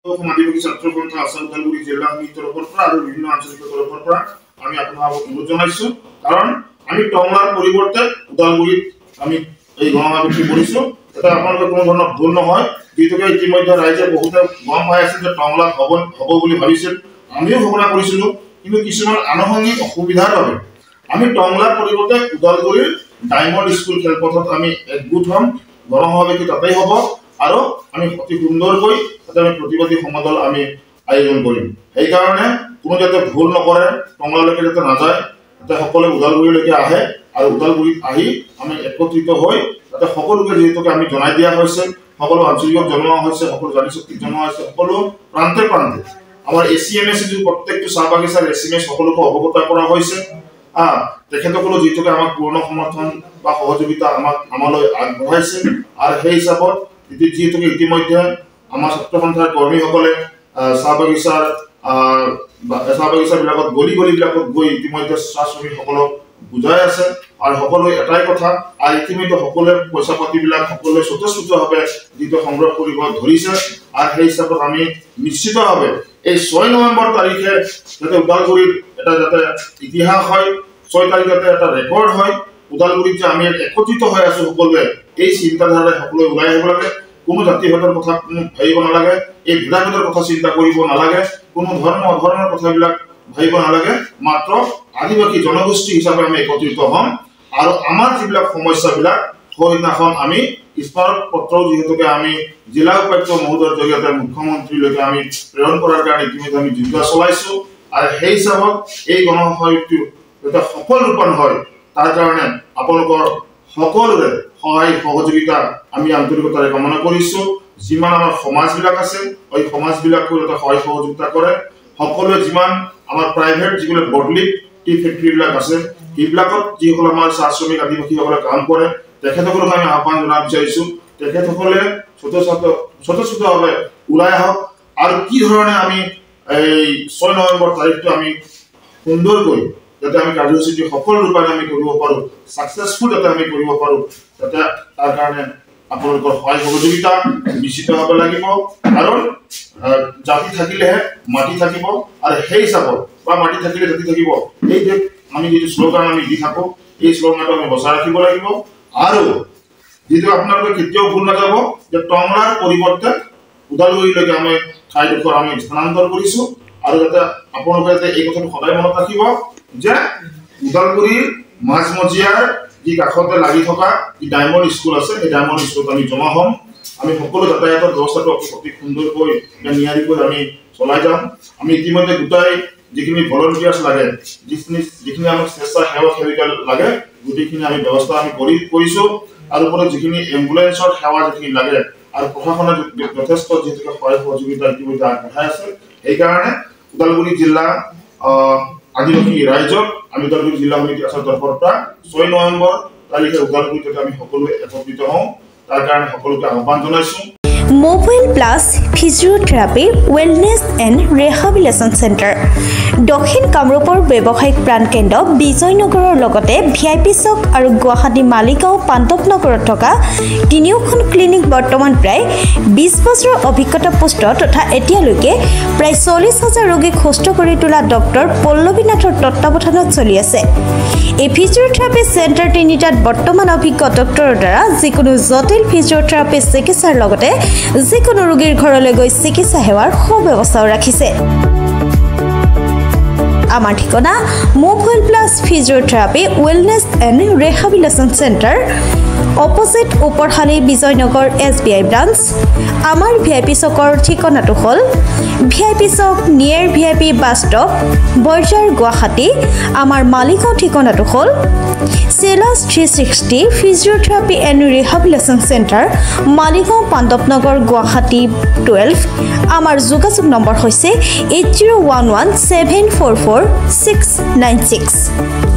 আদিবাসী ছাত্ৰ সন্থা আসাম ওদালগুৰি জিলা সমিতিৰ তৰফৰ পৰা আৰু বিভিন্ন আঞ্চলিক তৰফৰ পৰা আমি আপোনালোকক অনুৰোধ জনাইছো কাৰণ আমি টংলাৰ পৰিৱৰ্তে ওদালগুৰিত আমি এই গণসমাৱেশ কৰিছো এটা আপোনালোকৰ কোনো ধৰণৰ ভুল নহয় যেটোকে ইতিমধ্যে ৰাইজে বহুতে গম পাই আছে যে টংলা হ'ব বুলি ভাবিছিল আমিও ঘোষণা কৰিছিলো কিন্তু কিছুমান আনুষংগিক অসুবিধাৰ বাবে আমি টংলাৰ পৰিৱৰ্তে ওদালগুৰিৰ ডায়মণ্ড স্কুল খেলপথাৰত আমি একগোট হ'ম গণসমাৱেশ তাতেই হ'ব আৰু আমি অতি সুন্দৰকৈ তাতে আমি প্ৰতিবাদী সমাদল আমি আয়োজন কৰিম এই কাৰণে কোনো যাতে ভুল নকৰে টংলালৈকে যাতে নাযায় তাতে সকলোৱে ওদালগুৰিলৈকে আহে আৰু ওদালগুৰিত আহি আমি একত্ৰিত হৈ তাতে সকলোকে যেহেতুকে আমি জনাই দিয়া হৈছে সকলো আঞ্চলিক জনোৱা হৈছে সকলো জাতিশক্তিক জনোৱা হৈছে সকলো প্ৰান্তে প্ৰান্তে আমাৰ এসিএমএস যে প্ৰত্যেকটো চাহ বাগিচাৰ এসিএমএস সকলোকে অৱগত কৰা হৈছে তেখেতসকলে যেহেতুকে আমাক পূৰ্ণ সমৰ্থন বা সহযোগিতা আমালৈ আগবঢ়াইছে আৰু সেই হিচাপত যেহেতুকে ইতিমধ্যে আমাৰ ছাত্ৰ সন্থাৰ কৰ্মীসকলে চাহ বাগিচা বিলাকত গলি বিলাকত গৈ ইতিমধ্যে চাহ শ্ৰমিকসকলক বুজাই আছে আৰু সকলোৱে এটাই কথা আৰু ইতিমধ্যে সকলোৱে পইচা পাতিবিলাক সকলোৱে স্বতঃস্ফূৰ্তভাৱে যিটো সংগ্ৰহ কৰিব ধৰিছে আৰু সেই হিচাপত আমি নিশ্চিতভাৱে এই 6 নৱেম্বৰ তাৰিখে যাতে ওদালগুৰিত এটা যাতে ইতিহাস হয় 6 তাৰিখতে এটা ৰেকৰ্ড হয় ওদালগুৰিত যে আমি একত্ৰিত হৈ আছো সকলোৱে এই চিন্তাধাৰাৰে সকলোৱে ওলাই আহিব লাগে কোনো জাতিভেদৰ কথা ভাবিব নালাগে এই ভেদাভেদৰ কথা চিন্তা কৰিব নালাগে কোনো ধৰ্ম অধৰ্মৰ কথাবিলাক ভাবিব নালাগে মাত্ৰ আদিবাসী জনগোষ্ঠী হিচাপে আমি একত্ৰিত হ'ম আৰু আমাৰ যিবিলাক সমস্যাবিলাক সেইদিনাখন আমি স্মাৰক পত্ৰ যেহেতুকে আমি জিলা উপায়ুক্ত মহোদয়ৰ জৰিয়তে মুখ্যমন্ত্ৰীলৈকে আমি প্ৰেৰণ কৰাৰ কাৰণে ইতিমধ্যে আমি যোজনা চলাইছো আৰু সেই হিচাপত এই গণসমাৱেশটো যাতে সফল ৰূপায়ণ হয় তাৰ কাৰণে আপোনালোকৰ সকলোৰে সহায় সহযোগিতা আমি আন্তৰিকতাৰে কামনা কৰিছো যিমান আমাৰ সমাজবিলাক আছে এই সমাজবিলাকো যাতে সহায় সহযোগিতা কৰে সকলোৱে যিমান আমাৰ প্ৰাইভেট যিগুলো বডলি টি ফেক্টৰীবিলাক আছে এইবিলাকত যিসকল আমাৰ চাহ শ্ৰমিক আদিবাসীসকলে কাম কৰে তেখেতসকলক আমি আহ্বান জনাব বিচাৰিছো তেখেতসকলে স্বতঃস্ফূৰ্তভাৱে ওলাই আহক আৰু কি ধৰণে আমি এই 6 নৱেম্বৰ তাৰিখটো আমি সুন্দৰকৈ যাতে আমি কাৰ্যসূচীটো সফল ৰূপে আমি কৰিব পাৰো সাকসেসফুল যাতে আমি কৰিব পাৰো যাতে তাৰ কাৰণে আপোনালোকৰ সহায় সহযোগিতা নিশ্চিত হ'ব লাগিব কাৰণ জাতি থাকিলেহে মাটি থাকিব আৰু সেই হিচাপত বা মাটি থাকিলে জাতি থাকিব এই যে আমি যে শ্লোগান আমি দি থাকো এই শ্লোগানটো আমি বচাই ৰাখিব লাগিব আৰু যেটো আপোনালোকে কেতিয়াও ভুল নাযাব যে টংলাৰ পৰিৱৰ্তে ওদালগুৰিলৈকে আমি ঠাইডোখৰ আমি স্থানান্তৰ কৰিছো আৰু যাতে আপোনালোকে এই কথাটো সদায় মনত ৰাখিব যে ওদালগুৰিৰ মাজমজিয়াৰ যি কাষতে লাগি থকা যি ডায়মণ্ড স্কুল আছে এই ডায়মণ্ড স্কুলত আমি জমা হ'ম আমি সকলো যাতায়াতৰ ব্যৱস্থাটো অতি সুন্দৰকৈ নিয়াৰিকৈ আমি চলাই যাম আমি ইতিমধ্যে গোটাই যিখিনি ভলন্টিয়াৰ্স লাগে যিখিনি আমাক স্বেচ্ছাসেৱক সেৱিকা লাগে গোটেইখিনি আমি ব্যৱস্থা আমি কৰিছো আৰু ওপৰত যিখিনি এম্বুলেন্সৰ সেৱা যিখিনি লাগে আৰু প্ৰশাসনৰ যথেষ্ট যেহেতু সহায় সহযোগিতা ইতিমধ্যে আগবঢ়াই আছে সেইকাৰণে ওদালগুৰি জিলা আদিবাসী ৰাইজক আমি ওদালগুৰি জিলা সমিতি আছৰ তৰফৰ পৰা 6 নৱেম্বৰ তাৰিখে ওদালগুৰিত আমি সকলোৱে একত্ৰিত হওঁ তাৰ কাৰণে সকলোকে আহ্বান জনাইছো mobile plus physiotherapy wellness and rehabilitation centre দক্ষিণ কামৰূপৰ ব্যৱসায়িক প্ৰাণকেন্দ্ৰ বিজয়নগৰৰ লগতে ভিআইপি চক আৰু গুৱাহাটী মালিগাঁও পাণ্ডৱনগৰত থকা তিনিওখন ক্লিনিক বৰ্তমান প্ৰায় 20 বছৰৰ অভিজ্ঞতা পুষ্ট তথা এতিয়ালৈকে প্ৰায় 40,000 ৰোগীক সুস্থ কৰি তোলা ডক্টৰ পল্লৱীনাথৰ তত্ত্বাৱধানত চলি আছে এই ফিজিওথেৰাপি চেণ্টাৰ তিনিটাত বৰ্তমান অভিজ্ঞ ডক্টৰৰ দ্বাৰা যিকোনো জটিল ফিজিওথেৰাপি চিকিৎসাৰ লগতে যিকোনো ৰোগীৰ ঘৰলৈ গৈ চিকিৎসা সেৱাৰ সুব্যৱস্থাও ৰাখিছে আমাৰ ঠিকনা mobile plus physiotherapy wellness and rehabilitation centre opposite Uparhali Bijoynagar SBI branch আমাৰ ভিআইপি চকৰ ঠিকনাটো হ'ল VIP chowk near VIP bus stop Borjhar Guwahati আমাৰ মালিগাঁও ঠিকনাটো হ'ল চেলাস 360 physiotherapy and rehabilitation centre Maligaon Pandavnagar Guwahati 12 আমাৰ যোগাযোগ নম্বৰ হৈছে 8011744696